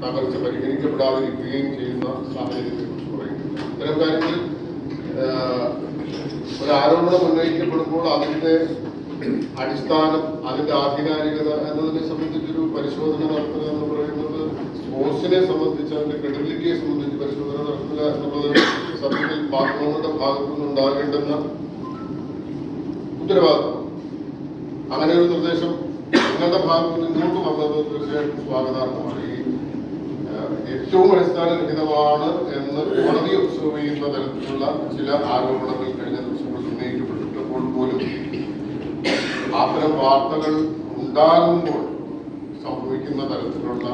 തകർച്ച പരിഗണിക്കപ്പെടാതിരിക്കുകയും ചെയ്യുന്ന സാഹചര്യത്തെക്കുറിച്ച് പറയുന്നു. ഇത്തരം കാര്യങ്ങളിൽ ഒരു ആരോപണം ഉന്നയിക്കപ്പെടുമ്പോൾ അതിന്റെ അടിസ്ഥാനം, അതിന്റെ ആധികാരികത എന്നതിനെ സംബന്ധിച്ചൊരു പരിശോധന നടത്തുക എന്ന് പറയുന്നത് സോഴ്സിനെ സംബന്ധിച്ച്, അതിന്റെ ക്രെഡിബിലിറ്റിയെ സംബന്ധിച്ച് പരിശോധന നടത്തുക എന്നുള്ളത് സത്യത്തിൽ മാധ്യമങ്ങളുടെ ഭാഗത്തുനിന്ന് ഉണ്ടാകേണ്ടുന്ന ഉത്തരവാദിത്വം. അങ്ങനെ ഒരു നിർദ്ദേശം നിങ്ങളുടെ ഭാഗത്ത് നിന്നോട്ട് വന്നത് തീർച്ചയായിട്ടും സ്വാഗതാർഹമാണ്. ഈ ഏറ്റവും അടിസ്ഥാനരഹിതമാണ് എന്ന് കോടതി ഒബ്സർവ് ചെയ്യുന്ന തരത്തിലുള്ള ചില ആരോപണങ്ങൾ കഴിഞ്ഞ ദിവസങ്ങളിൽ ഉന്നയിക്കപ്പെട്ടിട്ടപ്പോൾ പോലും അത്തരം വാർത്തകൾ ഉണ്ടാകുമ്പോൾ സംഭവിക്കുന്ന തരത്തിലുള്ള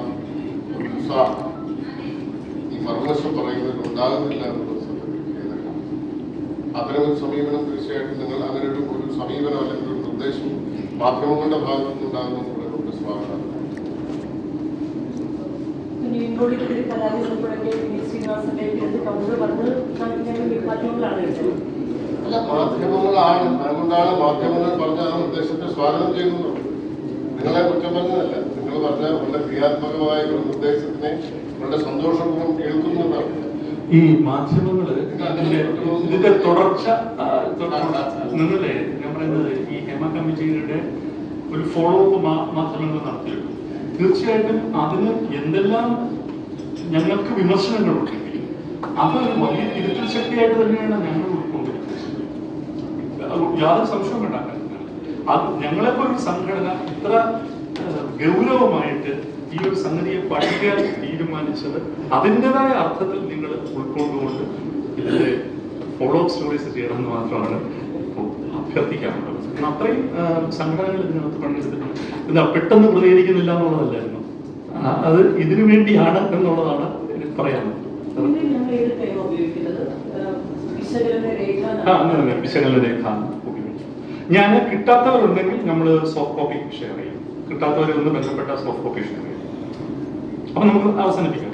ഈ മറുവശം പറയുന്നതിൽ ഉണ്ടാകുന്നില്ല എന്നുള്ളത് സത്യത്തിൽ അത്തരമൊരു സമീപനം തീർച്ചയായിട്ടും നിങ്ങൾ അങ്ങനെ ഒരു സമീപനം അല്ലെങ്കിൽ ഒരു നിർദ്ദേശം മാധ്യമങ്ങളുടെ ഭാഗത്തു നിന്നുണ്ടാകുന്നതിലൂടെ നമുക്ക് സ്വാഗതം. അല്ല, മാധ്യമങ്ങളാണ്, അതുകൊണ്ടാണ് മാധ്യമങ്ങൾ പറഞ്ഞ ആ നിർദ്ദേശത്തെ സ്വാഗതം ചെയ്യുന്നത്. നിങ്ങളെ കുറ്റം പറഞ്ഞതല്ല, നിങ്ങൾ പറഞ്ഞ വളരെ ക്രിയാത്മകമായ ഒരു നിർദ്ദേശത്തിനെ വളരെ സന്തോഷപൂർവ്വം കേൾക്കുന്നതാണ്. ഈ മാധ്യമങ്ങള് ഇതിന്റെ തുടർച്ച നിങ്ങളെ ഞാൻ പറയുന്നത് ഈ ഹേമ കമ്മിറ്റിയുടെ ഒരു ഫോളോ അപ്പ് മാധ്യമങ്ങൾ നടത്തിയിട്ടു. തീർച്ചയായിട്ടും അതിന് എന്തെല്ലാം ഞങ്ങൾക്ക് വിമർശനങ്ങളുണ്ട്, അത് വലിയ തിരുത്തൽ ശക്തിയായിട്ട് തന്നെയാണ് ഞങ്ങൾ ഉൾക്കൊണ്ടിരിക്കുന്നത്. യാതൊരു സംശയവും ഉണ്ടാക്കാൻ അത് ഞങ്ങളെപ്പോലൊരു സംഘടന ഇത്ര ഗൗരവമായിട്ട് ഈ ഒരു സംഗതിയെ പഠിക്കാൻ തീരുമാനിച്ചത് അതിൻ്റെതായ അർത്ഥത്തിൽ നിങ്ങൾ ഉൾക്കൊണ്ടുകൊണ്ട് ഇതിന്റെ ഫോളോ അപ്പ് സ്റ്റോറീസ് ചെയ്യണമെന്ന് മാത്രമാണ് അഭ്യർത്ഥിക്കാറുള്ളത്. അത്രയും സംഘടനകൾ ഇതിനകത്ത് പങ്കെടുത്തിട്ടുണ്ട്. എന്താ പെട്ടെന്ന് പ്രതികരിക്കുന്നില്ല എന്നുള്ളതല്ലായിരുന്നു, അത് ഇതിനു വേണ്ടിയാണ് എന്നുള്ളതാണ് എനിക്ക് പറയാനുള്ളത്. വിശകലന രേഖ ഞാൻ കിട്ടാത്തവരുണ്ടെങ്കിൽ നമ്മൾ സോഫ്റ്റ് കോപ്പി ഷെയർ ചെയ്യും. കിട്ടാത്തവരൊന്ന് ബന്ധപ്പെട്ട സോഫ്റ്റ് കോപ്പി ഷെയർ ചെയ്യും. അപ്പൊ നമുക്ക് അവസാനിപ്പിക്കാം.